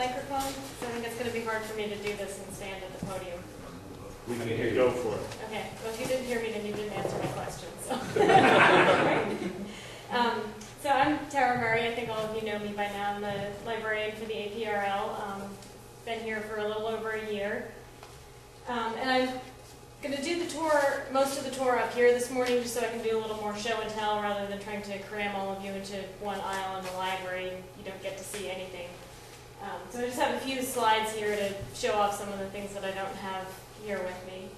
microphone, so I think it's going to be hard for me to do this and stand at the podium. We can hear you. Go for it. Okay, well, if you didn't hear me, then you didn't answer my question. So I'm Tara Murray. I think all of you know me by now. I'm the librarian for the APRL. Been here for a little over a year. And I'm going to do the tour, most of the tour up here this morning, just so I can do a little more show and tell rather than trying to cram all of you into one aisle in the library. You don't get to see anything. So I just have a few slides here to show off some of the things that I don't have here with me.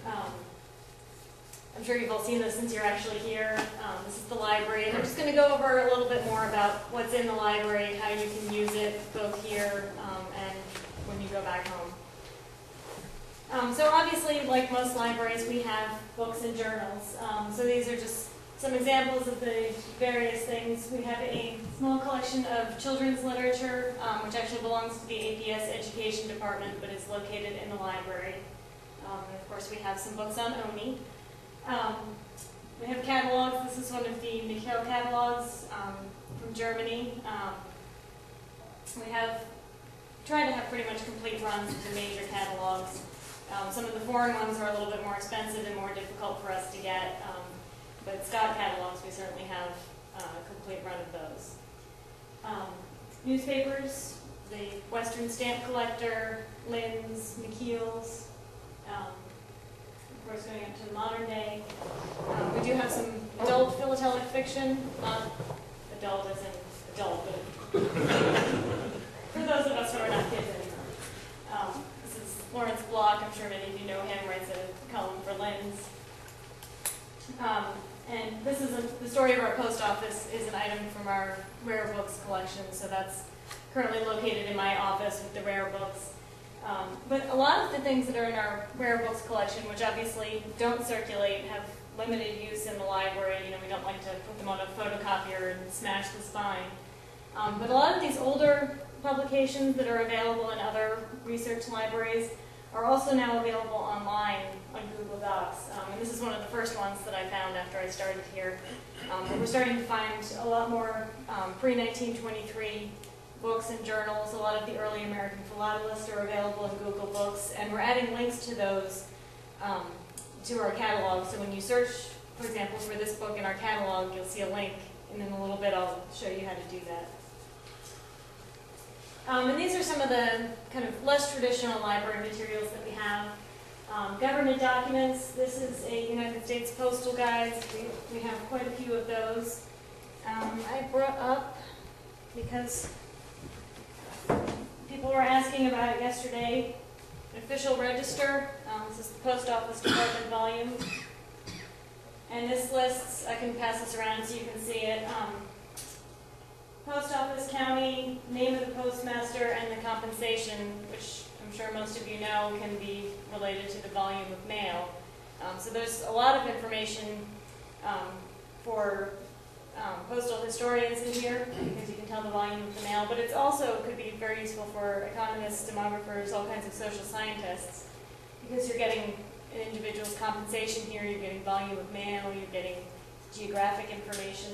I'm sure you've all seen this since you're actually here. This is the library, and I'm just going to go over a little bit more about what's in the library, how you can use it both here and when you go back home. So obviously, like most libraries, we have books and journals. So these are just some examples of the various things. We have a small collection of children's literature, which actually belongs to the APS Education Department, but is located in the library. And of course, we have some books on ONI. We have catalogs. This is one of the Mikhail catalogs from Germany. We have tried to have pretty much complete runs of the major catalogs. Some of the foreign ones are a little bit more expensive and more difficult for us to get, but Scott catalogs, we certainly have a complete run of those. Newspapers, the Western Stamp Collector, Lynn's, McKeel's, of course going up to the modern day. We do have some adult philatelic fiction, not adult as in adult, but for those of us who are not kids anymore. This is Lawrence Block. I'm sure many of you know him, writes a column for Lynn's. And this is the story of our post office is an item from our rare books collection, so that's currently located in my office with the rare books. But a lot of the things that are in our rare books collection, which obviously don't circulate, have limited use in the library. You know, we don't like to put them on a photocopier and smash the spine. But a lot of these older publications that are available in other research libraries are also now available online on Google Docs. And this is one of the first ones that I found after I started here. And we're starting to find a lot more pre-1923 books and journals. A lot of the early American philatelists are available in Google Books, and we're adding links to those to our catalog. So when you search, for example, for this book in our catalog, you'll see a link, and in a little bit I'll show you how to do that. And these are some of the kind of less traditional library materials that we have. Government documents. This is a United States Postal Guide. We have quite a few of those. I brought up, because people were asking about it yesterday, an official register. This is the Post Office Department volume. And this lists, I can pass this around so you can see it, Post Office, county, name of the postmaster, and the compensation, which I'm sure most of you know can be related to the volume of mail. So there's a lot of information for postal historians in here, because you can tell the volume of the mail, but it's also could be very useful for economists, demographers, all kinds of social scientists, because you're getting an individual's compensation here, you're getting volume of mail, you're getting geographic information.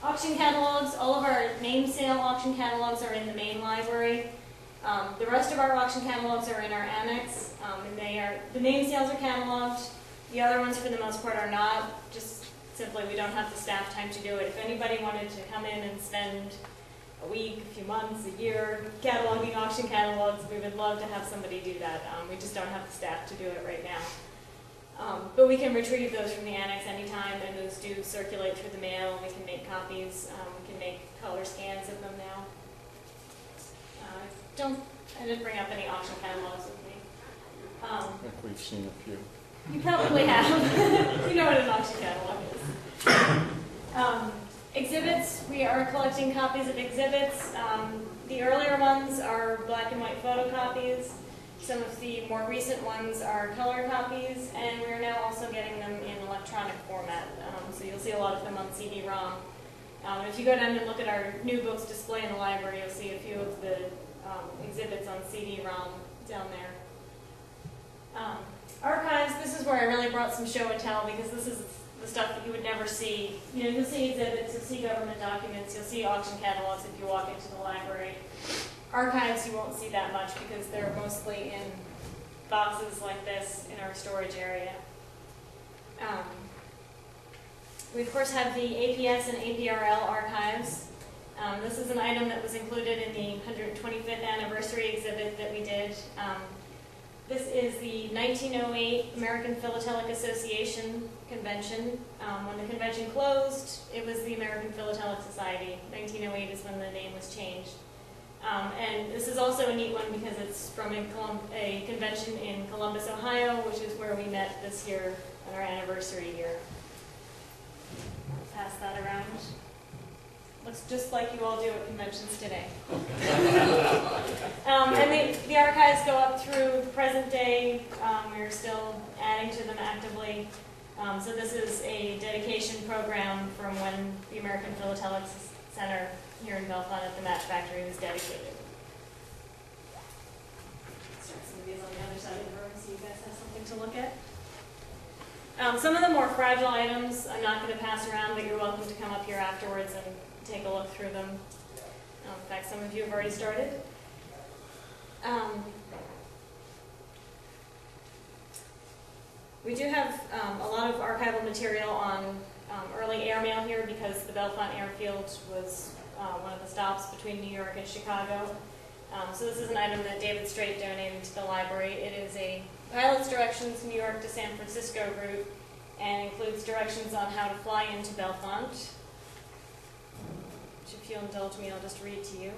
Auction catalogs, all of our name sale auction catalogs are in the main library. The rest of our auction catalogs are in our annex, and the name sales are cataloged. The other ones, for the most part, are not. Just simply, we don't have the staff time to do it. If anybody wanted to come in and spend a week, a few months, a year cataloging auction catalogs, we would love to have somebody do that. We just don't have the staff to do it right now. But we can retrieve those from the annex anytime, and those do circulate through the mail. We can make copies. We can make color scans of them now. I didn't bring up any auction catalogs with me. I think we've seen a few. You probably have. You know what an auction catalog is. Exhibits, we are collecting copies of exhibits. The earlier ones are black and white photocopies. Some of the more recent ones are color copies, and we're now also getting them in electronic format. So you'll see a lot of them on CD-ROM. If you go down and look at our new books display in the library, you'll see a few of the exhibits on CD-ROM down there. Archives, this is where I really brought brought some show and tell because this is the stuff that you would never see. You know, you'll see exhibits, you'll see government documents, you'll see auction catalogs if you walk into the library. Archives, you won't see that much because they're mostly in boxes like this in our storage area. We of course have the APS and APRL archives. This is an item that was included in the 125th anniversary exhibit that we did. This is the 1908 American Philatelic Association convention. When the convention closed, it was the American Philatelic Society. 1908 is when the name was changed. And this is also a neat one because it's from a convention in Columbus, Ohio, which is where we met this year on our anniversary year. Pass that around. Looks just like you all do at conventions today. And the archives go up through the present day. We're still adding to them actively. So this is a dedication program from when the American Philatelic Center here in Bellefonte at the Match Factory was dedicated. Start some of these on the other side of the room so you guys have something to look at. Some of the more fragile items I'm not going to pass around, but you're welcome to come up here afterwards and take a look through them. In fact, some of you have already started. We do have a lot of archival material on early airmail here because the Bellefonte Airfield was one of the stops between New York and Chicago. So this is an item that David Strait donated to the library. It is a pilot's directions New York to San Francisco route and includes directions on how to fly into Bellefonte. Which, if you'll indulge me, I'll just read to you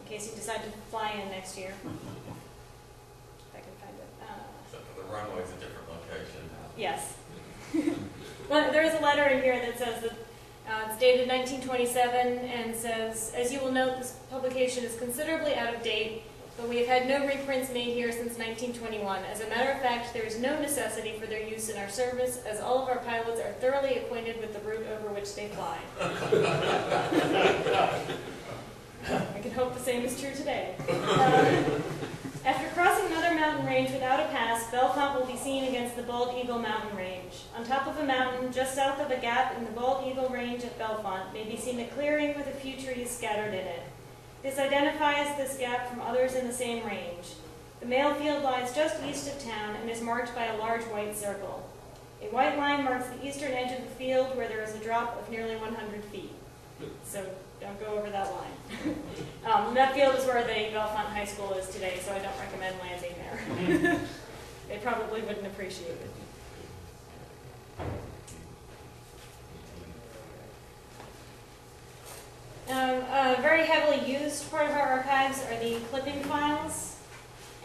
in case you decide to fly in next year. If I can find it. Except for the runway is a different location. Yes. Well, there is a letter in here that says that it's dated 1927 and says, as you will note, this publication is considerably out of date, but we have had no reprints made here since 1921. As a matter of fact, there is no necessity for their use in our service, as all of our pilots are thoroughly acquainted with the route over which they fly. I can hope the same is true today. After crossing another mountain range without a pass, Bellefonte will be seen against the Bald Eagle mountain range. On top of a mountain, just south of a gap in the Bald Eagle range at Bellefonte, may be seen a clearing with a few trees scattered in it. This identifies this gap from others in the same range. The mail field lies just east of town and is marked by a large white circle. A white line marks the eastern edge of the field where there is a drop of nearly 100 feet. So don't go over that line. That field is where the Bellefonte High School is today, so I don't recommend landing there. They probably wouldn't appreciate it. A very heavily used part of our archives are the clipping files.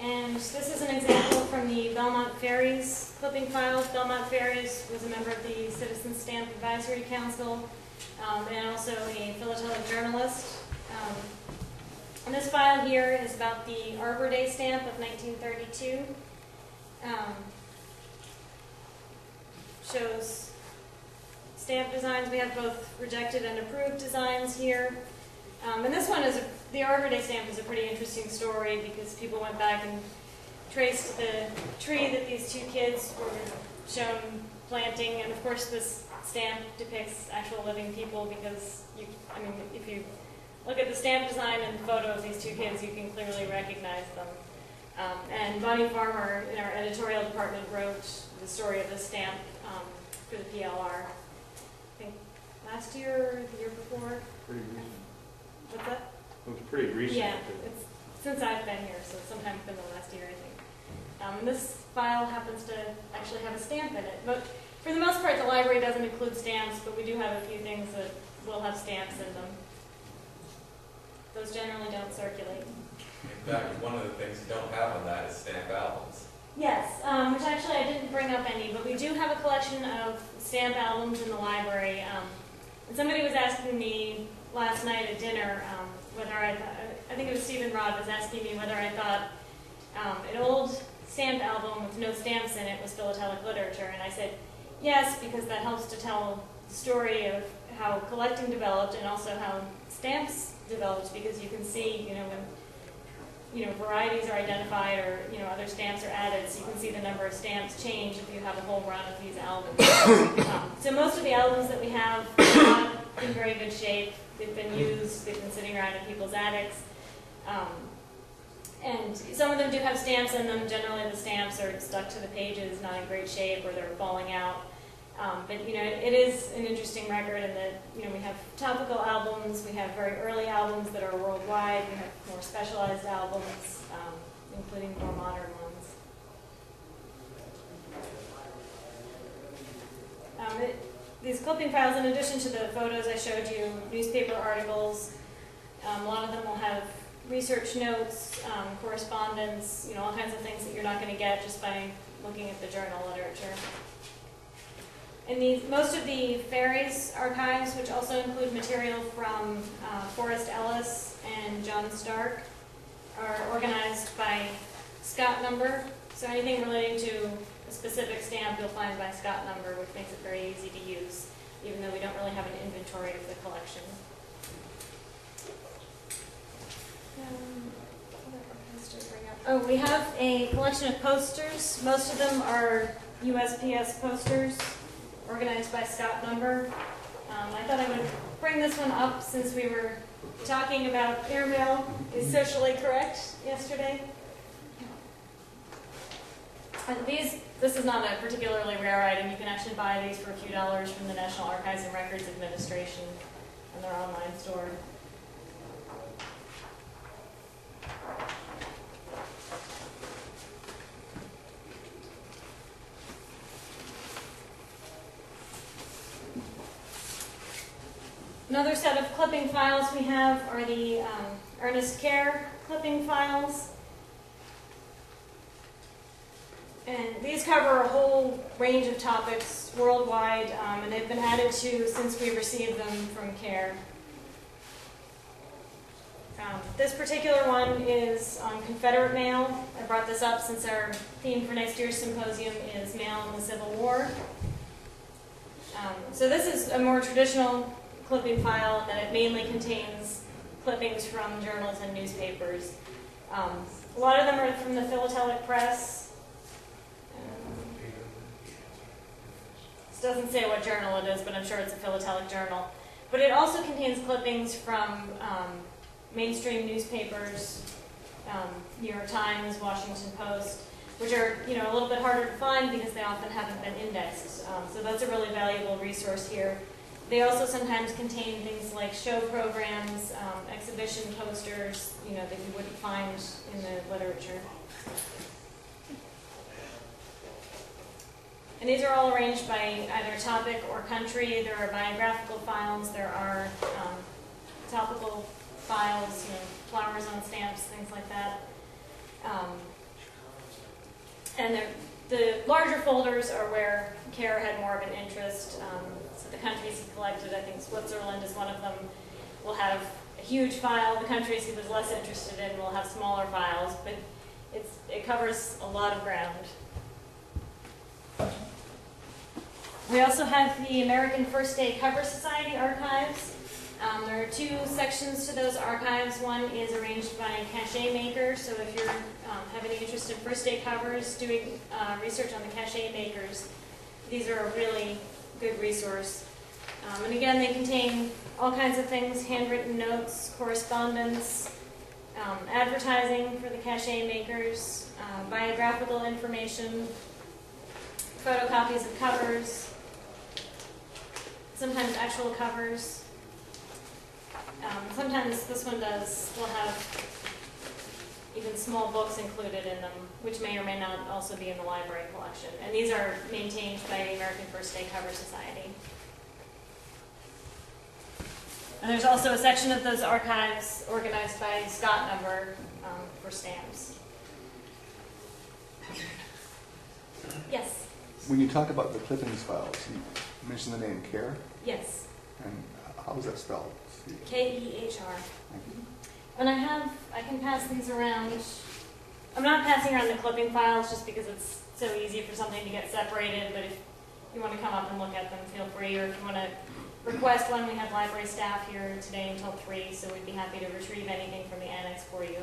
And this is an example from the Belmont Ferries clipping files. Belmont Ferries was a member of the Citizen Stamp Advisory Council and also a philatelic journalist. And this file here is about the Arbor Day stamp of 1932. Shows stamp designs. We have both rejected and approved designs here. And this one is, the Arbor Day stamp is a pretty interesting story because people went back and traced the tree that these two kids were shown planting. And of course this stamp depicts actual living people because, if you look at the stamp design and the photo of these two kids, you can clearly recognize them. And Bonnie Farmer in our editorial department wrote the story of this stamp for the PLR. I think last year or the year before. Pretty recent. What's that? It was pretty recent. Yeah, it's since I've been here, so sometime within the last year, I think. And this file happens to actually have a stamp in it. But for the most part, the library doesn't include stamps, but we do have a few things that will have stamps in them. Those generally don't circulate. In fact, one of the things you don't have on that is stamp albums. Yes, which actually I didn't bring up any, but we do have a collection of stamp albums in the library. And somebody was asking me last night at dinner whether I think it was Stephen Rod was asking me whether I thought an old stamp album with no stamps in it was philatelic literature, and I said yes, because that helps to tell the story of how collecting developed and also how stamps developed, because you can see, when varieties are identified or, other stamps are added, so you can see the number of stamps change if you have a whole run of these albums. So most of the albums that we have are not in very good shape. They've been used, they've been sitting around in people's attics. And some of them do have stamps in them. Generally the stamps are stuck to the pages, not in great shape, or they're falling out. But it is an interesting record in that we have topical albums, we have very early albums that are worldwide, we have more specialized albums, including more modern ones. These clipping files, in addition to the photos I showed you, newspaper articles, a lot of them will have research notes, correspondence, all kinds of things that you're not going to get just by looking at the journal literature. And most of the Ferries archives, which also include material from Forrest Ellis and John Stark, are organized by Scott number. So anything relating to a specific stamp you'll find by Scott number, which makes it very easy to use, even though we don't really have an inventory of the collection. Oh, we have a collection of posters. Most of them are USPS posters, organized by Scott number. I thought I would bring this one up since we were talking about airmail is socially correct yesterday. This is not a particularly rare item. You can actually buy these for a few dollars from the National Archives and Records Administration on their online store. Another set of clipping files we have are the Earnest Care clipping files. And these cover a whole range of topics worldwide, and they've been added to since we received them from CARE. This particular one is on Confederate mail. I brought this up since our theme for next year's symposium is Mail in the Civil War. So this is a more traditional clipping file in that it mainly contains clippings from journals and newspapers. A lot of them are from the Philatelic press. This doesn't say what journal it is, but I'm sure it's a Philatelic journal. But it also contains clippings from mainstream newspapers, New York Times, Washington Post, which are a little bit harder to find because they often haven't been indexed. So that's a really valuable resource here. They also sometimes contain things like show programs, exhibition posters, that you wouldn't find in the literature. And these are all arranged by either topic or country. There are biographical files, there are topical files, flowers on stamps, things like that. And the larger folders are where CARE had more of an interest. So the countries he collected, I think Switzerland is one of them, will have a huge file. The countries he was less interested in will have smaller files, but it covers a lot of ground. We also have the American First Day Cover Society archives. There are two sections to those archives. One is arranged by cachet makers, so if you have any interest in first day covers, doing research on the cachet makers, these are a really good resource. And again, they contain all kinds of things, handwritten notes, correspondence, advertising for the cachet makers, biographical information, photocopies of covers, sometimes actual covers. Sometimes this one will have even small books included in them, which may or may not also be in the library collection. And these are maintained by the American First Day Cover Society. And there's also a section of those archives organized by Scott number for stamps. Yes? When you talk about the clippings files, you mention the name CARE, Yes. and how is that spelled? K-E-H-R. And I can pass these around. I'm not passing around the clipping files just because it's so easy for something to get separated, but if you want to come up and look at them, feel free. Or if you want to request one, we have library staff here today until 3, so we'd be happy to retrieve anything from the annex for you.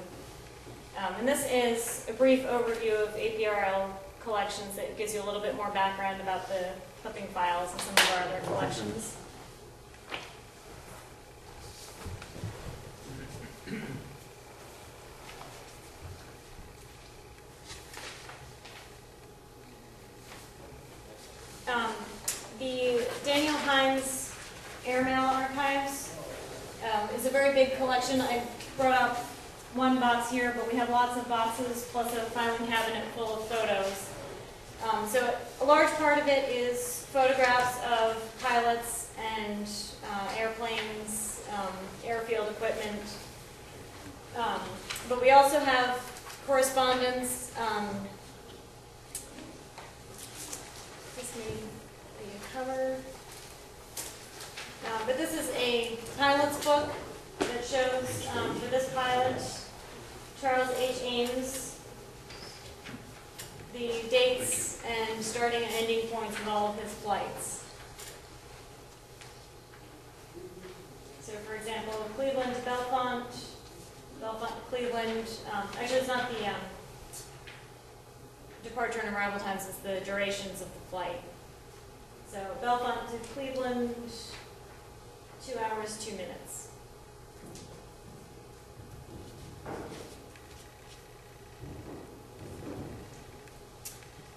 And this is a brief overview of APRL collections that gives you a little bit more background about the clipping files and some of our other collections. The Daniel Heinz Airmail Archives is a very big collection. I brought up one box here, but we have lots of boxes plus a filing cabinet full of photos. So a large part of it is photographs of pilots and airplanes, airfield equipment. But we also have correspondence. This may be a cover. But this is a pilot's book that shows, for this pilot, Charles H. Ames, the dates and starting and ending points of all of his flights. So, for example, Cleveland to Belfont, Belfont to Cleveland. Actually, it's not the departure and arrival times, it's the durations of the flight. So, Belfont to Cleveland, 2 hours, 2 minutes.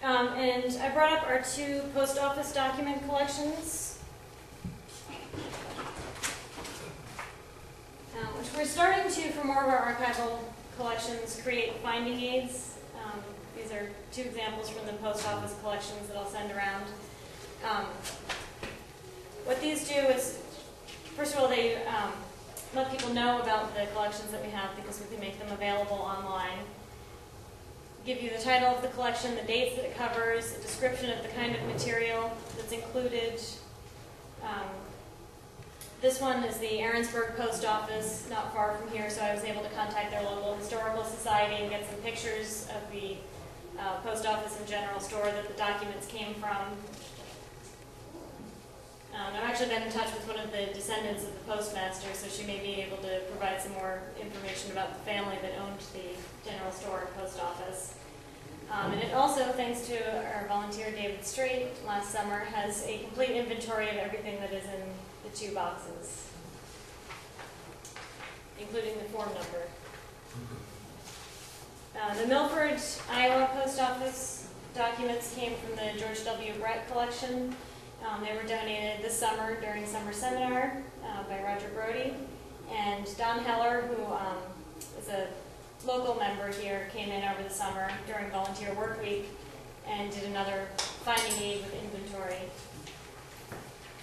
And I brought up our 2 post office document collections, which we're starting to, for more of our archival collections, create finding aids. These are 2 examples from the post office collections that I'll send around. What these do is, first of all, they let people know about the collections that we have because we can make them available online. Give you the title of the collection, the dates that it covers, a description of the kind of material that's included. This one is the Arensberg post office, not far from here, so I was able to contact their local historical society and get some pictures of the post office and general store that the documents came from. I've actually been in touch with one of the descendants of the postmaster, so she may be able to provide some more information about the family that owned the general store and post office. And it also, thanks to our volunteer David Strait last summer, has a complete inventory of everything that is in the 2 boxes, including the form number. The Milford, Iowa post office documents came from the George W. Brett collection. They were donated this summer during summer seminar by Roger Brody. And Don Heller, who is a local member here, came in over the summer during volunteer work week and did another finding aid with inventory.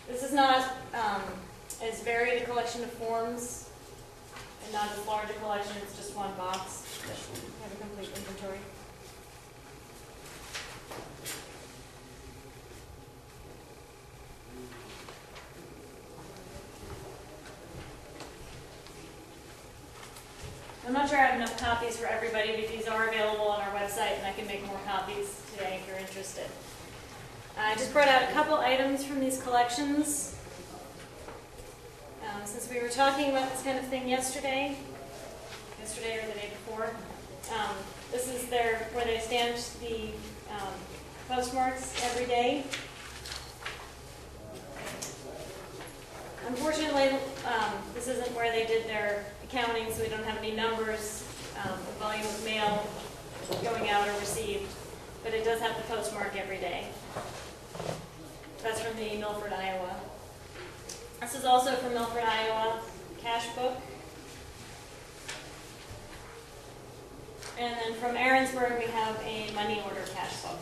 This is not as varied a collection of forms and not as large a collection, it's just 1 box. But we have a complete inventory. I'm not sure I have enough copies for everybody, but these are available on our website, and I can make more copies today if you're interested. I just brought out a couple items from these collections. Since we were talking about this kind of thing yesterday or the day before, this is where they stamped the postmarks every day. Unfortunately, this isn't where they did their accounting, so we don't have any numbers of volume of mail going out or received, but it does have the postmark every day. That's from the Milford, Iowa. This is also from Milford, Iowa, cash book. And then from Arensberg, we have a money order cash book.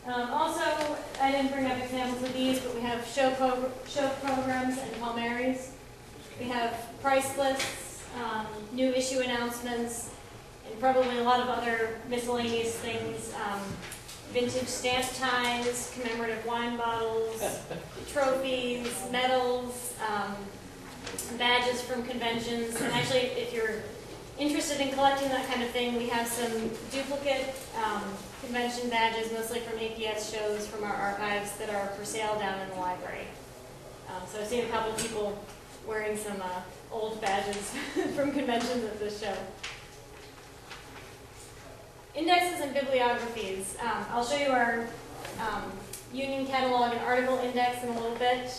Also, I didn't bring up examples of these, but we have show programs and palmaries. We have price lists, new issue announcements, and probably a lot of other miscellaneous things. Vintage stamp ties, commemorative wine bottles, trophies, medals, badges from conventions. And actually, if you're interested in collecting that kind of thing, we have some duplicate convention badges, mostly from APS shows from our archives, that are for sale down in the library. So I've seen a couple of people wearing some old badges from conventions at this show. Indexes and bibliographies. I'll show you our union catalog and article index in a little bit.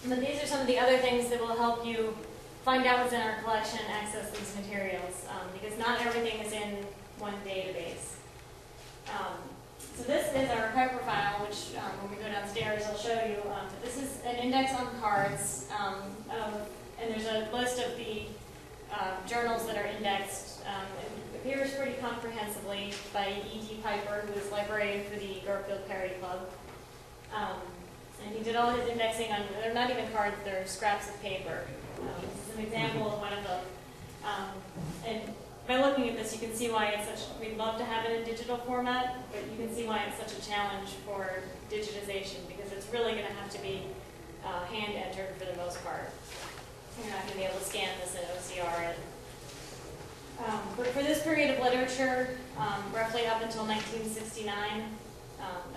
But these are some of the other things that will help you find out what's in our collection and access these materials, because not everything is in one database. So this is our archive profile, which when we go downstairs I'll show you. This is an index on cards, and there's a list of the journals that are indexed. It appears pretty comprehensively by E.T. Piper, who is librarian for the Garfield Perry Club. And he did all his indexing on, they're not even cards, they're scraps of paper. This is an example of one of them. And by looking at this, you can see why it's such, we'd love to have it in digital format, but you can see why it's such a challenge for digitization, because it's really going to have to be hand entered for the most part. You're not going to be able to scan this in OCR. But for this period of literature, roughly up until 1969,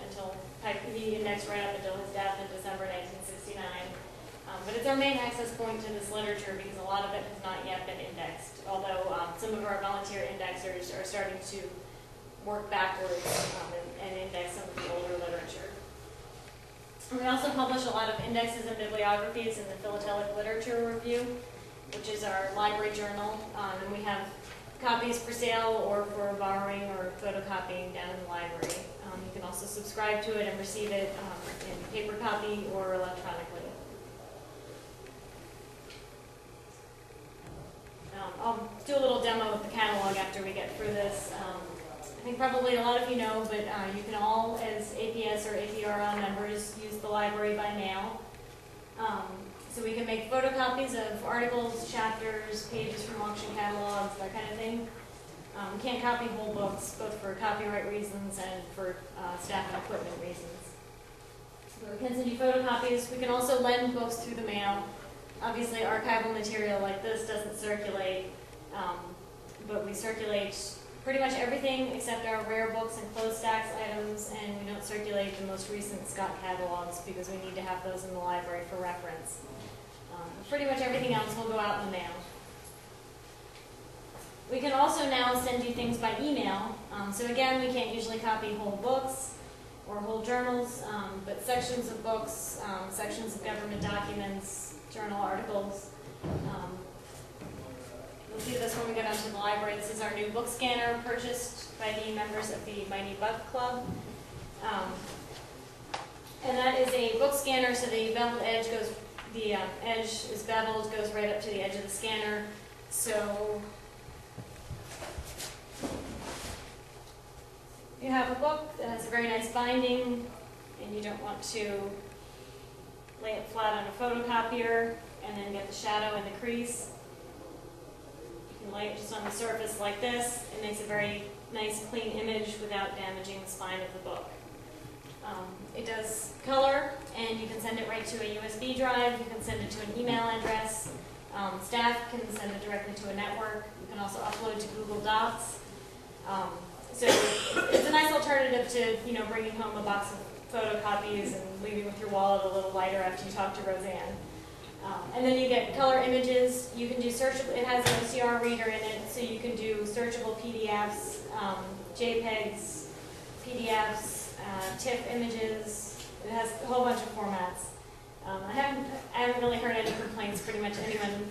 until he indexed right up until his death in December 1969. But it's our main access point to this literature because a lot of it has not yet been indexed, although some of our volunteer indexers are starting to work backwards and index some of the older literature. And we also publish a lot of indexes and bibliographies in the Philatelic Literature Review, which is our library journal, and we have copies for sale or for borrowing or photocopying down in the library. You can also subscribe to it and receive it in paper copy or electronically. I'll do a little demo of the catalog after we get through this. I think probably a lot of you know, but you can all, as APS or APRL members, use the library by mail. So we can make photocopies of articles, chapters, pages from auction catalogs, that kind of thing. We can't copy whole books, both for copyright reasons and for staff and equipment reasons. So we can send you photocopies. We can also lend books through the mail. Obviously, archival material like this doesn't circulate, but we circulate pretty much everything except our rare books and closed stacks items, and we don't circulate the most recent Scott catalogs because we need to have those in the library for reference. Pretty much everything else will go out in the mail. We can also now send you things by email. So again, we can't usually copy whole books or whole journals, but sections of books, sections of government documents, journal articles. You'll see this when we go down to the library. This is our new book scanner purchased by the members of the Mighty Buck Club. And that is a book scanner, so the beveled edge goes, the edge is beveled, goes right up to the edge of the scanner. So you have a book that has a very nice binding, and you don't want to lay it flat on a photocopier and then get the shadow and the crease. You can lay it just on the surface like this. It makes a very nice, clean image without damaging the spine of the book. It does color, and you can send it right to a USB drive. You can send it to an email address. Staff can send it directly to a network. You can also upload to Google Docs. So it's a nice alternative to, bringing home a box of photocopies and leaving with your wallet a little lighter after you talk to Roseanne. And then you get color images. You can do searchable. It has an OCR reader in it, so you can do searchable PDFs, JPEGs, PDFs, TIFF images. It has a whole bunch of formats. I haven't really heard any complaints. Pretty much anyone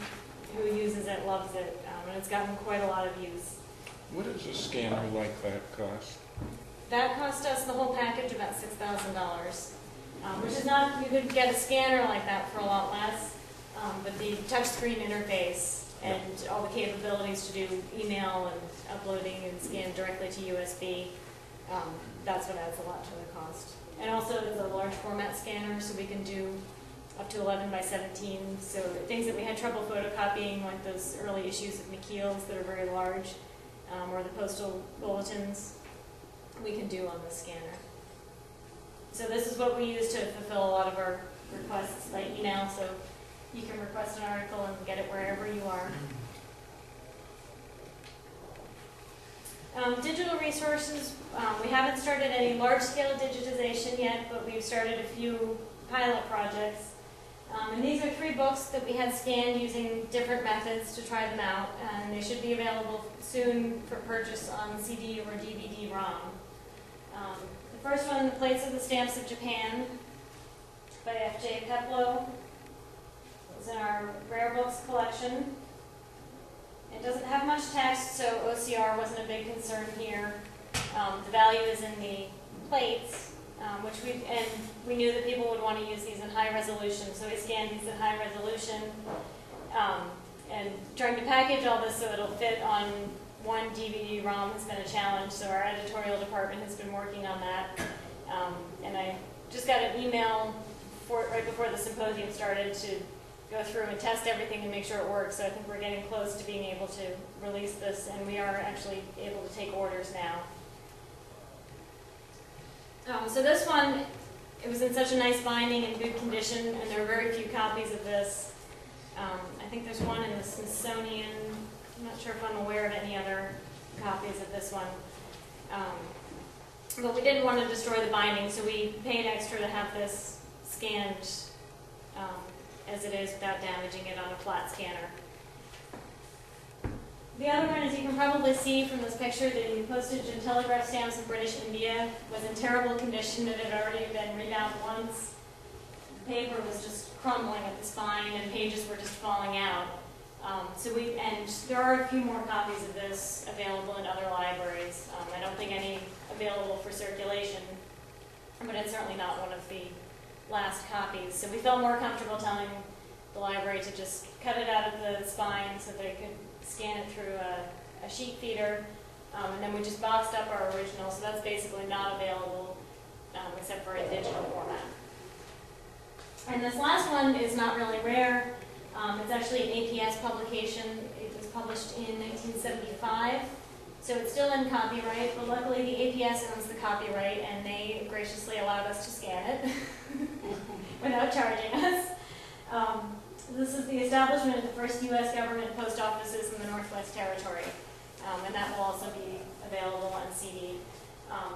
who uses it loves it, and it's gotten quite a lot of use. What does a scanner like that cost? That cost us the whole package about $6,000, which is not, you could get a scanner like that for a lot less, but the touchscreen interface and all the capabilities to do email and uploading and scan directly to USB, that's what adds a lot to the cost. And also it's a large format scanner, so we can do up to 11 by 17, so things that we had trouble photocopying, like those early issues of McKeel's that are very large, or the postal bulletins, we can do on the scanner. So this is what we use to fulfill a lot of our requests by email, so you can request an article and get it wherever you are. Digital resources, we haven't started any large-scale digitization yet, but we've started a few pilot projects. And these are 3 books that we had scanned using different methods to try them out, and they should be available soon for purchase on CD or DVD-ROM. The first one, The Plates of the Stamps of Japan, by F.J. Peplow. It's in our rare books collection. It doesn't have much text, so OCR wasn't a big concern here. The value is in the plates, which we knew that people would want to use these in high resolution, so we scanned these in high resolution. And trying to package all this so it'll fit on one DVD-ROM has been a challenge, so our editorial department has been working on that. And I just got an email right before the symposium started to go through and test everything and make sure it works, so I think we're getting close to being able to release this, and we are actually able to take orders now. So this one, it was in such a nice binding and good condition, and there are very few copies of this. I think there's one in the Smithsonian. I'm not sure if I'm aware of any other copies of this one. But we didn't want to destroy the binding, so we paid extra to have this scanned as it is without damaging it on a flat scanner. The other one, as you can probably see from this picture, the postage and telegraph stamps in British India was in terrible condition. It had already been rebound once. The paper was just crumbling at the spine and pages were just falling out. And there are a few more copies of this available in other libraries. I don't think any available for circulation, but it's certainly not one of the last copies. So we felt more comfortable telling the library to just cut it out of the spine so they could scan it through a sheet feeder, and then we just boxed up our original, so that's basically not available except for a digital format. And this last one is not really rare. It's actually an APS publication. It was published in 1975, so it's still in copyright, but luckily the APS owns the copyright, and they graciously allowed us to scan it without charging us. This is the establishment of the first U.S. government post offices in the Northwest Territory, and that will also be available on CD.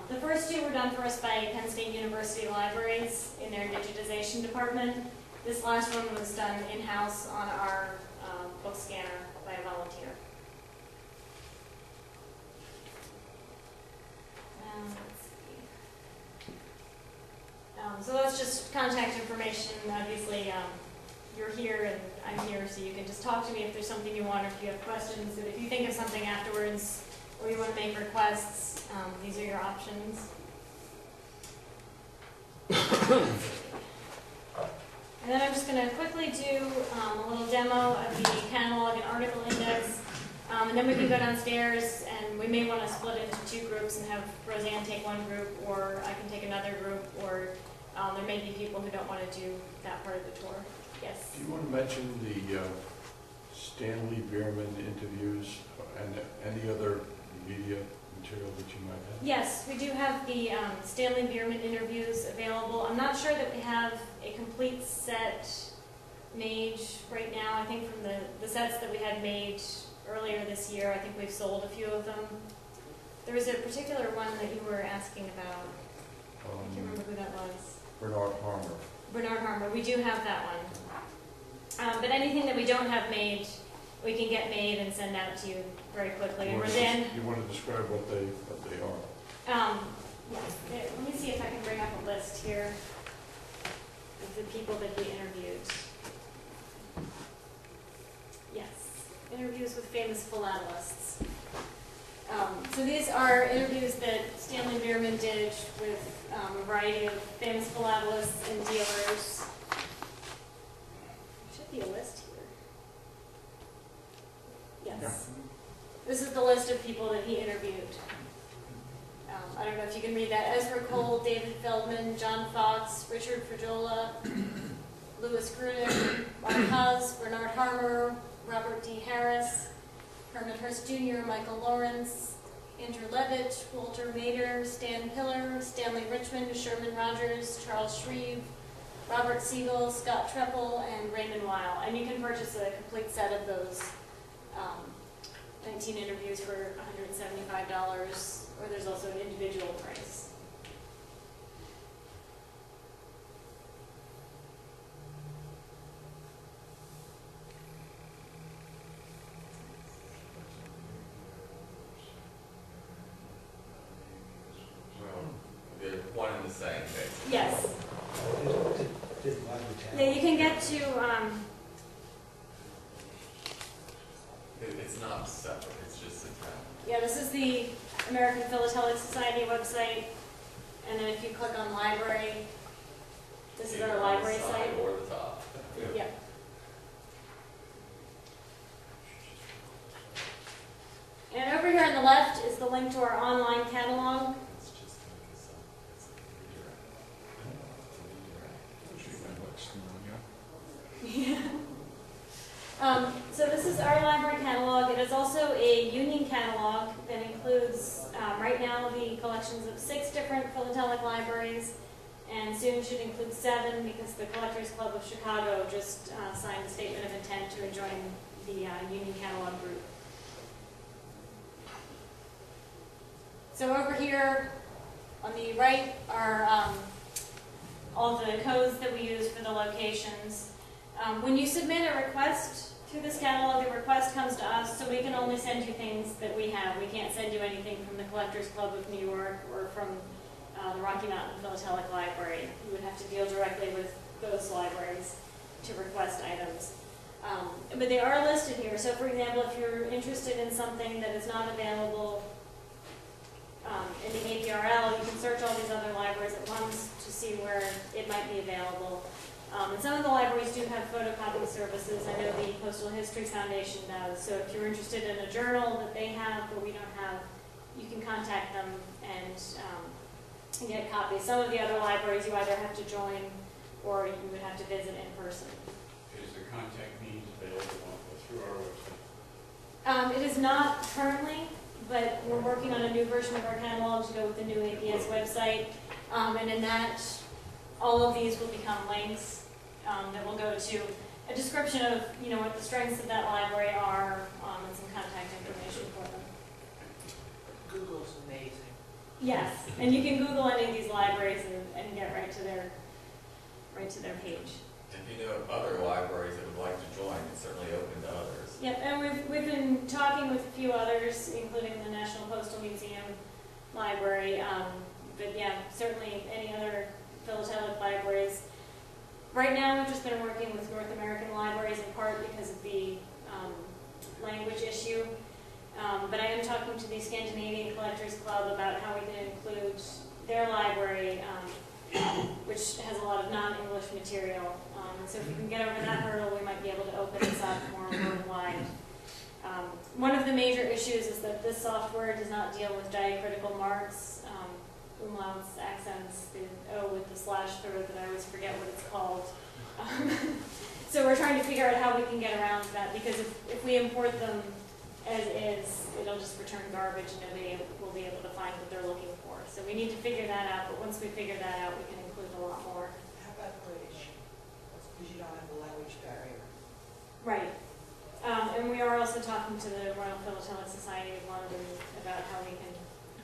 The first 2 were done for us by Penn State University Libraries in their digitization department. This last one was done in-house on our book scanner by a volunteer. Let's see. So that's just contact information. Obviously, you're here and I'm here, so you can just talk to me if there's something you want or if you have questions. And if you think of something afterwards or you want to make requests, these are your options. And then I'm just going to quickly do a little demo of the catalog and article index. And then we can go downstairs, and we may want to split it into 2 groups and have Roseanne take one group, or I can take another group, or there may be people who don't want to do that part of the tour. Yes? Do you want to mention the Stanley Bierman interviews and any other media material that you might have? Yes, we do have the Stanley Bierman interviews available. I'm not sure that we have a complete set made right now. I think from the sets that we had made earlier this year, I think we've sold a few of them. There was a particular one that you were asking about. I can't remember who that was. Bernard Harmer. Bernard Harmer. We do have that one. But anything that we don't have made, we can get made and send out to you very quickly. And Roseanne, you want to describe what they are? yes. Let me see if I can bring up a list here of the people that we interviewed. Yes, interviews with famous philatelists. So these are interviews that Stanley Bierman did with a variety of famous philatelists and dealers. There should be a list here. Yes. Yeah. This is the list of people that he interviewed. I don't know if you can read that. Ezra Cole, David Feldman, John Fox, Richard Frajola, Louis Grunin, Mark Haas, Bernard Harmer, Robert D. Harris, Herman Hurst Jr., Michael Lawrence, Andrew Levitt, Walter Mader, Stan Pillar, Stanley Richmond, Sherman Rogers, Charles Shreve, Robert Siegel, Scott Treppel, and Raymond Weil. And you can purchase a complete set of those 19 interviews for $175, or there's also an individual price. Well, they're one and the same, basically. Yes. Yeah, you can get to, It's not separate, it's just a tab. yeah, this is the American Philatelic Society website, and then if you click on library, this is Either our on the library side site. or the top. Yeah. And over here on the left is the link to our online catalog. It's just like this, it's a redirect. It's a redirect. Gee, that looks familiar. Yeah. So this is our library catalog. It is also a union catalog that includes, right now, the collections of 6 different philatelic libraries, and soon should include 7 because the Collectors Club of Chicago just signed a statement of intent to join the union catalog group. So over here on the right are all the codes that we use for the locations. When you submit a request to this catalog, the request comes to us, so we can only send you things that we have. We can't send you anything from the Collectors Club of New York or from the Rocky Mountain Philatelic Library. You would have to deal directly with those libraries to request items. But they are listed here. So for example, if you're interested in something that is not available in the APRL, you can search all these other libraries at once to see where it might be available. And some of the libraries do have photocopy services. I know the Postal History Foundation does. So if you're interested in a journal that they have but we don't have, you can contact them and get copies. Some of the other libraries you either have to join or you would have to visit in person. Is the contact means available through our website? It is not currently, but we're working on a new version of our catalog to go with the new APS website. And in that, all of these will become links that will go to a description of, what the strengths of that library are and some contact information for them. Google's amazing. Yes, and you can Google any of these libraries and get right to their page. If you know of other libraries that would like to join, it's certainly open to others. Yep, and we've been talking with a few others, including the National Postal Museum Library, but yeah, certainly any other philatelic libraries. Right now, we've just been working with North American libraries in part because of the language issue. But I am talking to the Scandinavian Collectors Club about how we can include their library, which has a lot of non-English material. So if we can get over that hurdle, we might be able to open this up more worldwide. One of the major issues is that this software does not deal with diacritical marks, umlauts, accents, the O with the slash through it that I always forget what it's called. So we're trying to figure out how we can get around that, because if we import them as is, it'll just return garbage and nobody will be able to find what they're looking for. So we need to figure that out, but once we figure that out, we can include a lot more. How about British? Because you don't have the language barrier. Right. And we are also talking to the Royal Philatelic Society of London about how we can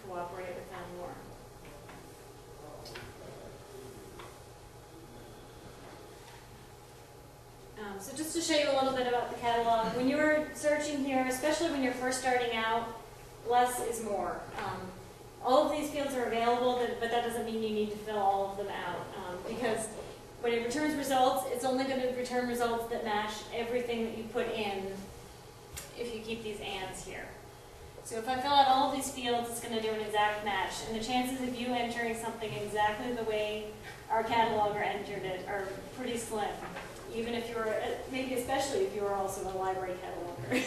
cooperate with them more. So just to show you a little bit about the catalog, when you're searching here, especially when you're first starting out, less is more. All of these fields are available, but that doesn't mean you need to fill all of them out, because when it returns results, it's only going to return results that match everything that you put in if you keep these ands here. So if I fill out all of these fields, it's going to do an exact match, and the chances of you entering something exactly the way our cataloger entered it are pretty slim. Even if you're, maybe especially if you're also a library cataloger.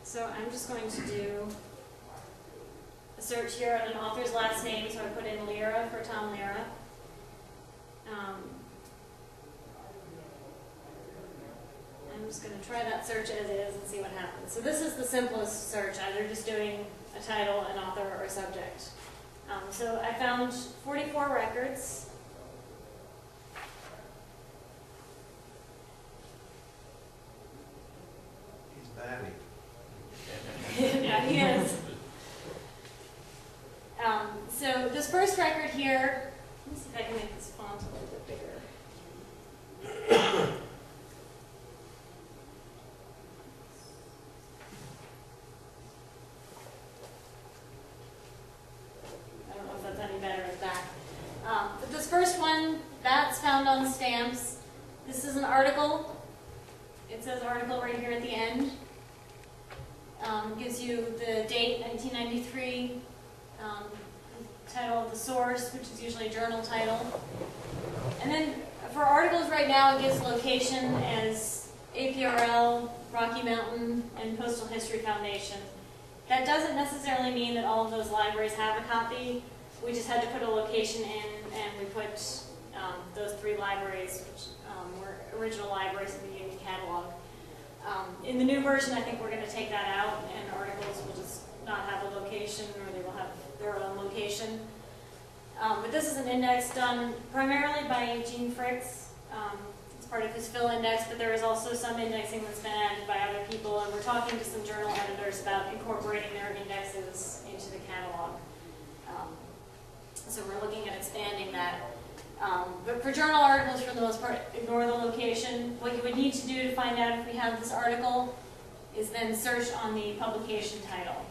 So I'm just going to do a search here on an author's last name, so I put in Lira for Tom Lira. I'm just going to try that search as is and see what happens. So this is the simplest search, either just doing a title, an author, or a subject. So I found 44 records. found on stamps. This is an article. It says article right here at the end. Gives you the date, 1993, title of the source, which is usually a journal title. And then for articles right now, it gives location as APRL, Rocky Mountain, and Postal History Foundation. That doesn't necessarily mean that all of those libraries have a copy. We just had to put a location in, and we put those 3 libraries, which were original libraries in the Union catalog. In the new version, I think we're going to take that out, and articles will just not have a location, or they will have their own location. But this is an index done primarily by Eugene Fritz. It's part of his Phil index, but there is also some indexing that's been added by other people, and we're talking to some journal editors about incorporating their indexes into the catalog. So we're looking at expanding that. But for journal articles, for the most part, ignore the location. What you would need to do to find out if we have this article is then search on the publication title.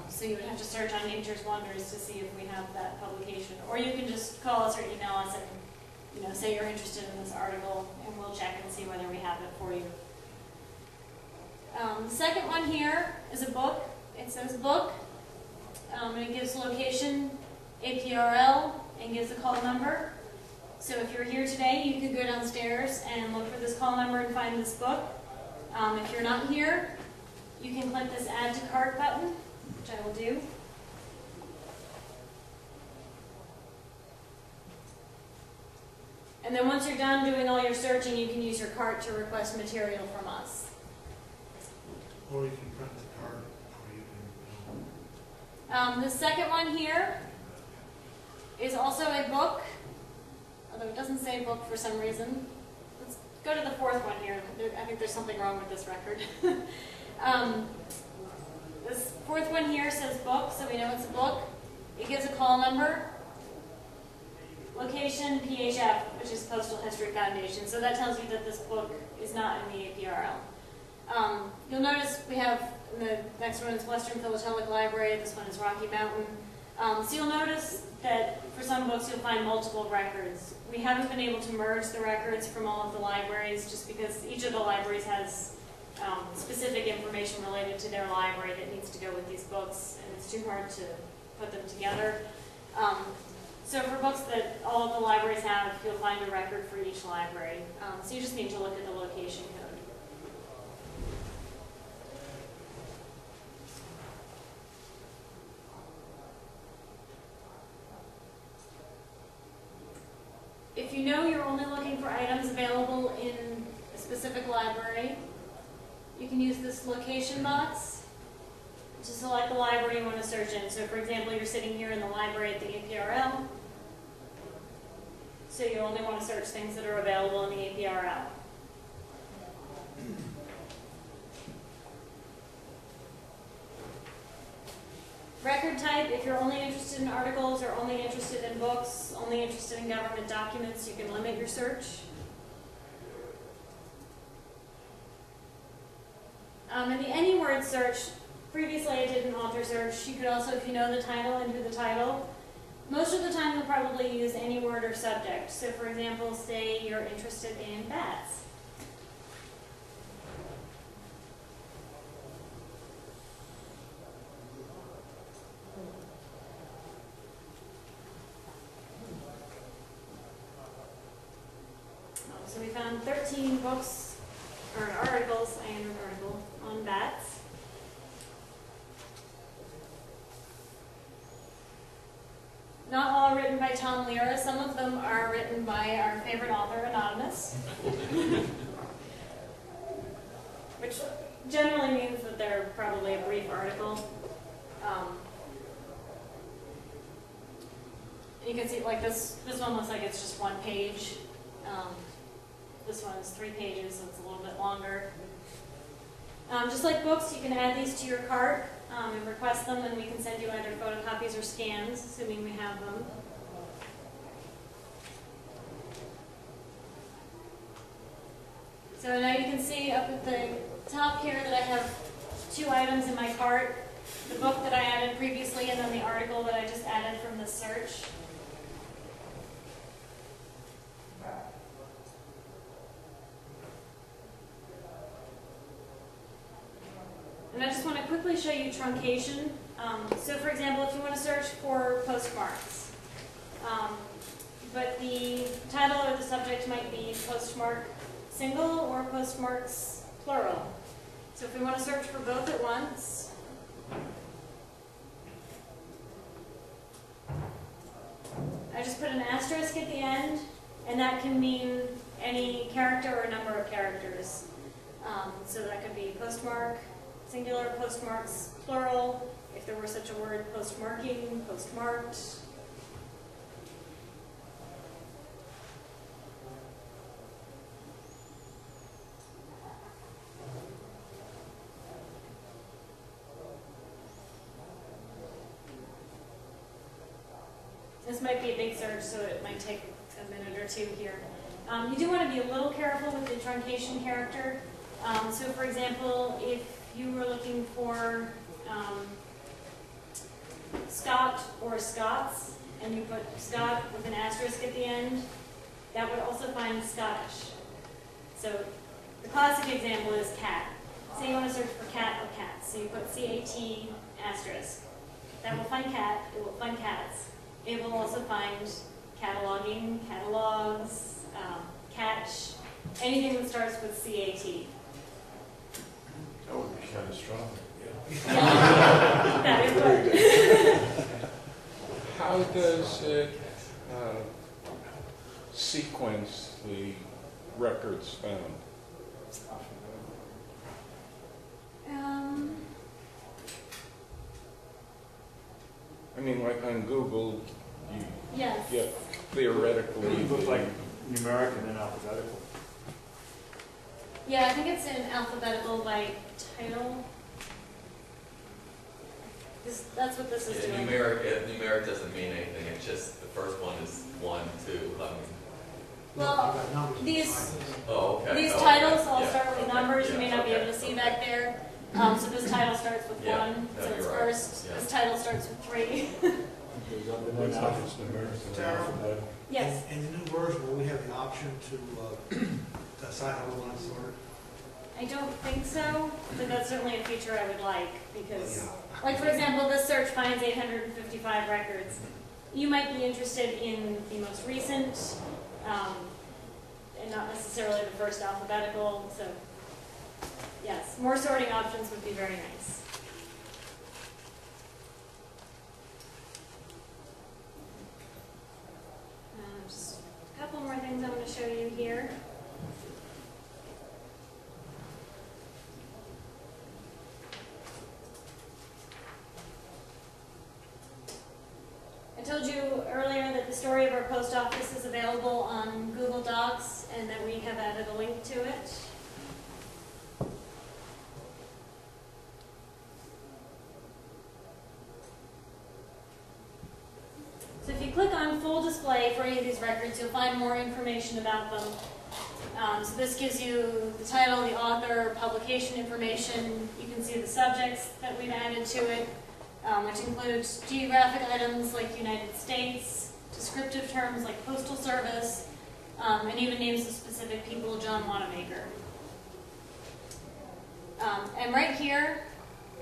So you would have to search on Nature's Wonders to see if we have that publication. Or you can just call us or email us and say you're interested in this article, and we'll check and see whether we have it for you. The second one here is a book. It says book, and it gives location, APRL, and gives a call number. So if you're here today, you could go downstairs and look for this call number and find this book. If you're not here, you can click this Add to Cart button, which I will do. And then once you're done doing all your searching, you can use your cart to request material from us. Or you can print the card, or you can. The second one here is also a book, although it doesn't say book for some reason. Let's go to the 4th one here. I think there's something wrong with this record. This 4th one here says book, so we know it's a book. It gives a call number. Location, PHF, which is Postal History Foundation. So that tells you that this book is not in the APRL. You'll notice we have, the next one is Western Philatelic Library, this one is Rocky Mountain. So you'll notice that for some books you'll find multiple records. We haven't been able to merge the records from all of the libraries just because each of the libraries has specific information related to their library that needs to go with these books, and it's too hard to put them together. So for books that all of the libraries have, you'll find a record for each library. So you just need to look at the location code. If you know you're only looking for items available in a specific library, you can use this location box to select the library you want to search in. So for example, you're sitting here in the library at the APRL, so you only want to search things that are available in the APRL. Record type, if you're only interested in articles or only interested in books, only interested in government documents, you can limit your search. And the any word search, previously I did an author search. You could also, if you know the title, enter the title. Most of the time you'll probably use any word or subject. So for example, say you're interested in bats. So we found 13 books, or articles, I entered an article, on bats. Not all written by Tom Lehrer. Some of them are written by our favorite author, Anonymous. Which generally means that they're probably a brief article. You can see, like this one looks like it's just one page. This one is 3 pages, so it's a little bit longer. Just like books, you can add these to your cart and request them, and we can send you either photocopies or scans, assuming we have them. So now you can see up at the top here that I have 2 items in my cart. The book that I added previously, and then the article that I just added from the search. quickly show you truncation. So for example, if you want to search for postmarks, but the title or the subject might be postmark single or postmarks plural. So if we want to search for both at once, I just put an asterisk at the end, and that can mean any character or a number of characters. So that could be postmark singular, postmarks plural, if there were such a word, postmarking, postmarked. This might be a big search, so it might take a minute or two here. You do want to be a little careful with the truncation character. So for example, if you were looking for Scott or Scots, and you put Scott with an asterisk at the end, that would also find Scottish. So the classic example is cat. Say you want to search for cat or cats, so you put C-A-T asterisk. That will find cat, it will find cats. It will also find cataloging, catalogs, catch, anything that starts with C-A-T. That would be catastrophic. Yeah, that is good. How does it sequence the records found? I mean, like on Google, you Yes. get theoretically It looks like the- numeric and then alphabetical. Yeah, I think it's in alphabetical by title. That's what this is Yeah, doing. numeric doesn't mean anything, it's just the first one is 1, 2, I mean, Well, You've got numbers these- behind it. oh, okay. These Oh, titles okay. all Yeah, start with okay. numbers, you Yeah, may not be okay, able to see okay. back there. So this title starts with Yeah, 1, no, so it's you're right. first. Yeah. This title starts with 3. Looks like it's numeric and Tara? alphabetical. Yes. In the new version, will we have the option to decide how we want to sort it? I don't think so, but that's certainly a feature I would like, because, Yeah. like for example, this search finds 855 records. You might be interested in the most recent, and not necessarily the first alphabetical, so yes, more sorting options would be very nice. Just a couple more things I want to show you here. I told you earlier that the story of our post office is available on Google Docs and that we have added a link to it. So if you click on full display for any of these records, you'll find more information about them. So this gives you the title, the author, publication information. You can see the subjects that we've added to it, which includes geographic items like United States, descriptive terms like Postal Service, and even names of specific people, John Wanamaker. And right here,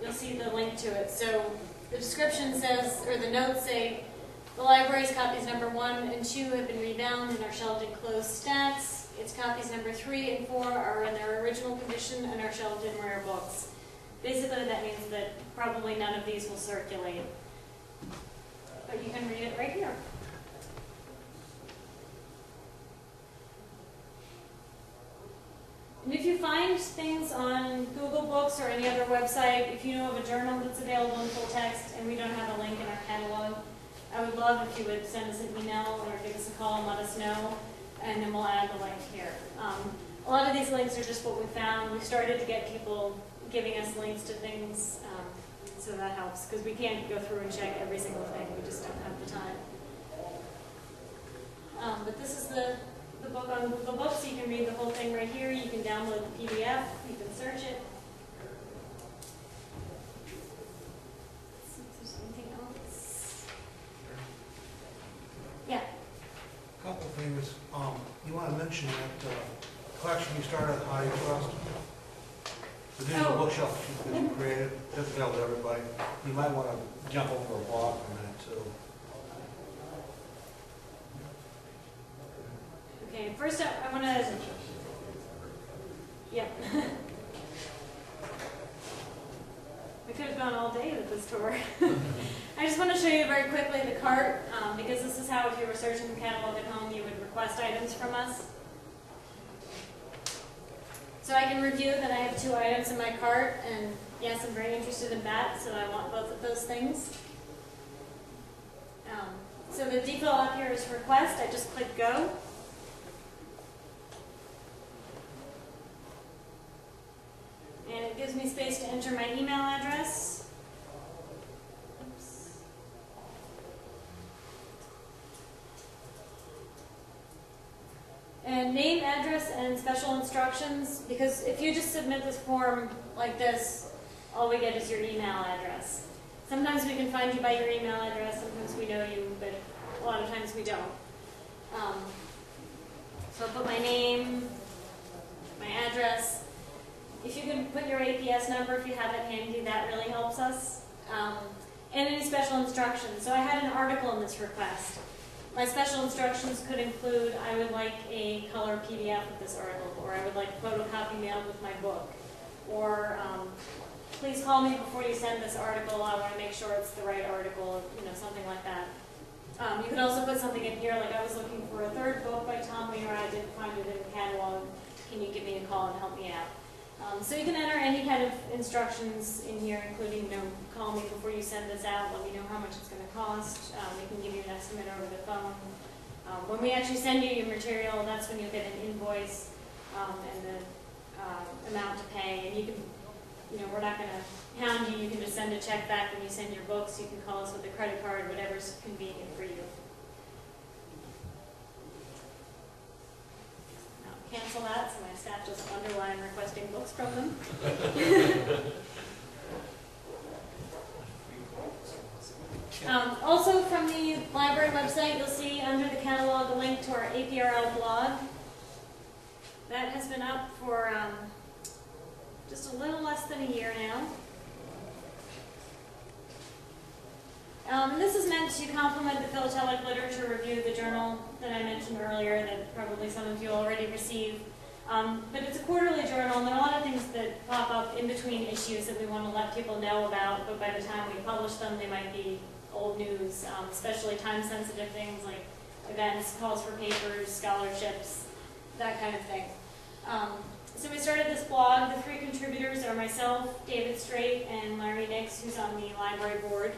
you'll see the link to it. So the description says, or the notes say, the library's copies number 1 and 2 have been rebound and are shelved in closed stacks. Its copies number 3 and 4 are in their original condition and are shelved in rare books. Basically, that means that probably none of these will circulate. But you can read it right here. And if you find things on Google Books or any other website, if you know of a journal that's available in full text and we don't have a link in our catalog, I would love if you would send us an email or give us a call and let us know, and then we'll add the link here. A lot of these links are just what we found. We started to get people giving us links to things, so that helps, because we can't go through and check every single thing. We just don't have the time. But this is the book on Google Books. You can read the whole thing right here. You can download the PDF. You can search it. Let's see if there's anything else. Yeah. Couple of things. You want to mention that collection you started at High Trust? the digital bookshelf that you created, that's available to everybody. You might want to jump over a block on that too. Okay, first I want to, yeah. We could have gone all day with this tour. I just want to show you very quickly the cart, because this is how, if you were searching the catalog at home, you would request items from us. So I can review that I have 2 items in my cart, and yes, I'm very interested in that, so I want both of those things. So the default up here is request. I just click go. And it gives me space to enter my email address. Oops. And name, address, and special instructions, because if you just submit this form like this, all we get is your email address. Sometimes we can find you by your email address, sometimes we know you, but a lot of times we don't. So I'll put my name, my address. If you can put your APS number, if you have it handy, that really helps us. And any special instructions. So I had an article in this request. My special instructions could include, I would like a color PDF of this article, or I would like a photocopy mailed with my book, or please call me before you send this article, I want to make sure it's the right article, something like that. You could also put something in here, like I was looking for a 3rd book by Tom Weir, I didn't find it in the catalog, can you give me a call and help me out? So you can enter any kind of instructions in here, including, call me before you send this out, let me know how much it's going to cost. We can give you an estimate over the phone. When we actually send you your material, that's when you'll get an invoice and the amount to pay. And you can, we're not going to hound you. You can just send a check back when you send your books. You can call us with a credit card, whatever's convenient for you. Cancel that so my staff doesn't wonder why I'm requesting books from them. Also from the library website, you'll see under the catalog a link to our APRL blog. That has been up for just a little less than a year now. And this is meant to complement the Philatelic Literature Review, the journal that I mentioned earlier that probably some of you already received. But it's a quarterly journal, and there are a lot of things that pop up in between issues that we want to let people know about, but by the time we publish them, they might be old news, especially time-sensitive things like events, calls for papers, scholarships, that kind of thing. So we started this blog. The 3 contributors are myself, David Straight, and Larry Nix, who's on the library board.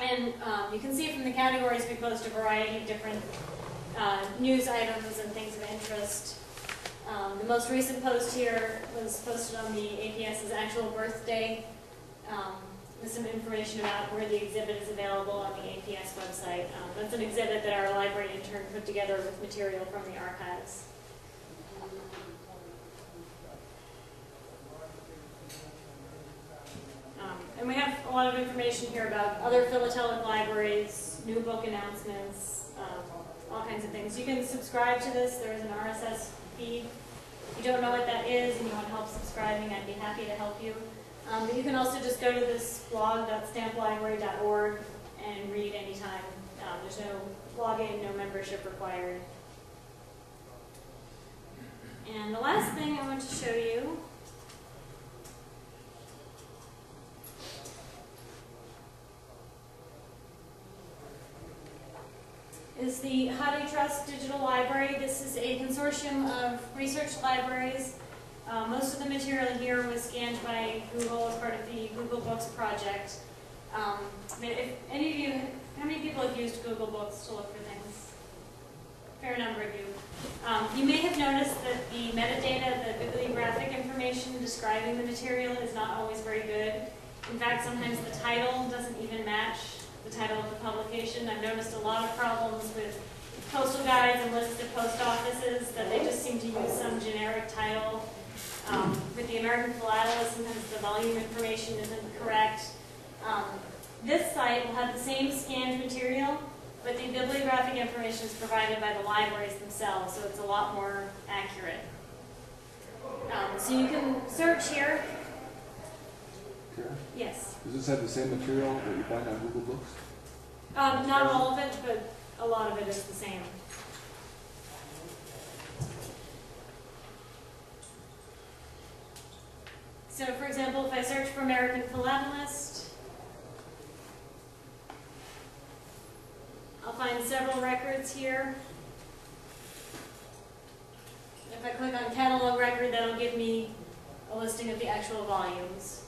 And you can see from the categories we post a variety of different news items and things of interest. The most recent post here was posted on the APS's actual birthday with some information about where the exhibit is available on the APS website. That's an exhibit that our library intern put together with material from the archives. And we have a lot of information here about other Philatelic libraries, new book announcements, all kinds of things. You can subscribe to this. There is an RSS feed. If you don't know what that is and you want help subscribing, I'd be happy to help you. But you can also just go to this blog.stamplibrary.org and read anytime. There's no login, no membership required. And the last thing I want to show you is the HathiTrust Digital Library. This is a consortium of research libraries. Most of the material here was scanned by Google as part of the Google Books project. If any of you, how many people have used Google Books to look for things? A fair number of you. You may have noticed that the metadata, the bibliographic information describing the material is not always very good. In fact, sometimes the title doesn't even match the title of the publication. I've noticed a lot of problems with postal guides and lists of post offices that they just seem to use some generic title. With the American Philatelic, sometimes the volume information isn't correct. This site will have the same scanned material, but the bibliographic information is provided by the libraries themselves, so it's a lot more accurate. So you can search here. Kara, Yes. does this have the same material that you find on Google Books? Not all of it, but a lot of it is the same. So, for example, if I search for American Philatelist, I'll find several records here. If I click on Catalog Record, that'll give me a listing of the actual volumes.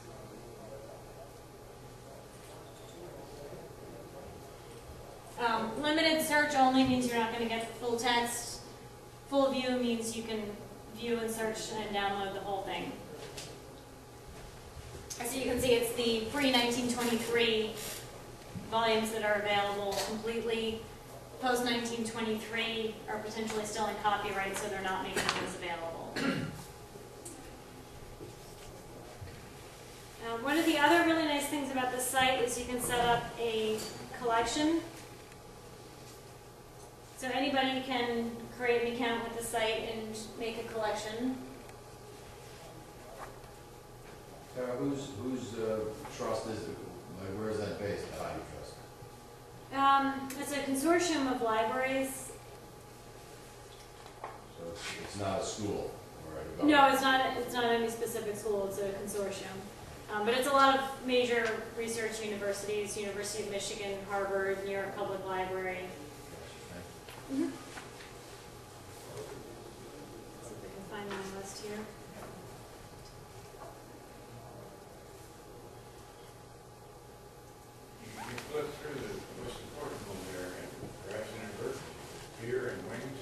Limited search only means you're not going to get the full text. Full view means you can view and search and download the whole thing. So you can see it's the pre-1923 volumes that are available completely. Post-1923 are potentially still in copyright, so they're not making those available. One of the other really nice things about this site is you can set up a collection. So anybody can create an account with the site and make a collection. Whose trust is it? Like, where is that based? How do you trust? It's a consortium of libraries. So it's not a school or a No, government? it's not any specific school, it's a consortium. But it's a lot of major research universities, University of Michigan, Harvard, New York Public Library. Mm-hmm. See if I can find my list here. You flip through the most important one there, and perhaps inadvertent, beer and wings.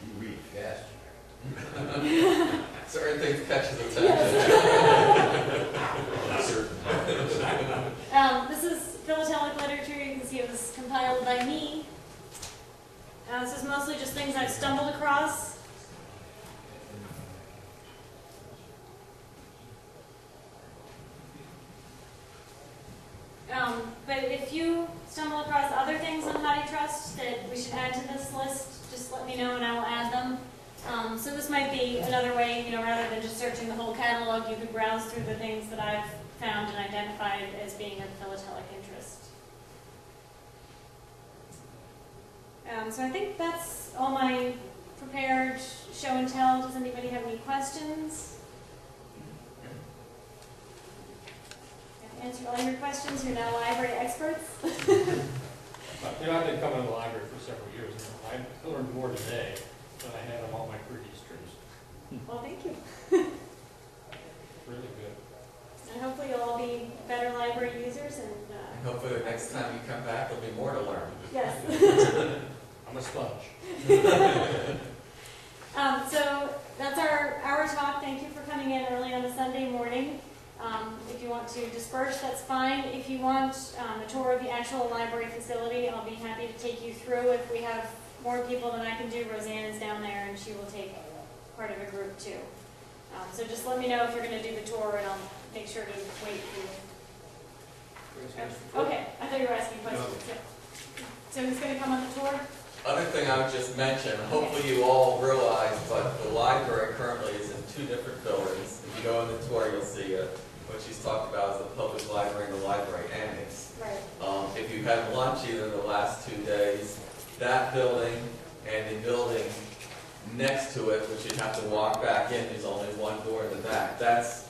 You read fast. Certain things catches attention. This is Philatelic literature. You can see it was compiled by me. This is mostly just things I've stumbled across. But if you stumble across other things on How Do You Trust that we should add to this list, just let me know and I will add them. So this might be another way, rather than just searching the whole catalog, you could browse through the things that I've found and identified as being of philatelic interest. So I think that's all my prepared show and tell. Does anybody have any questions? I've answered all your questions. You're now library experts. I've been coming to the library for several years, and I learned more today than I had on all my previous trips. Well, thank you. Really good. And hopefully you'll all be better library users. And Hopefully the next time you come back, there'll be more to learn. yes. I'm a sponge. So that's our talk. Thank you for coming in early on a Sunday morning. If you want to disperse, that's fine. If you want a tour of the actual library facility, I'll be happy to take you through. If we have more people than I can do, Roseanne is down there and she will take part of a group too. So just let me know if you're going to do the tour and I'll make sure to wait for you. Okay, I thought you were asking questions. Yeah. So who's going to come on the tour? Other thing I would just mention, hopefully you all realize, but the library currently is in two different buildings. If you go on the tour, you'll see what she's talked about is the public library and the library annex. Right. If you had lunch either of the last 2 days, that building and the building next to it, which you'd have to walk back in, there's only one door in the back. That's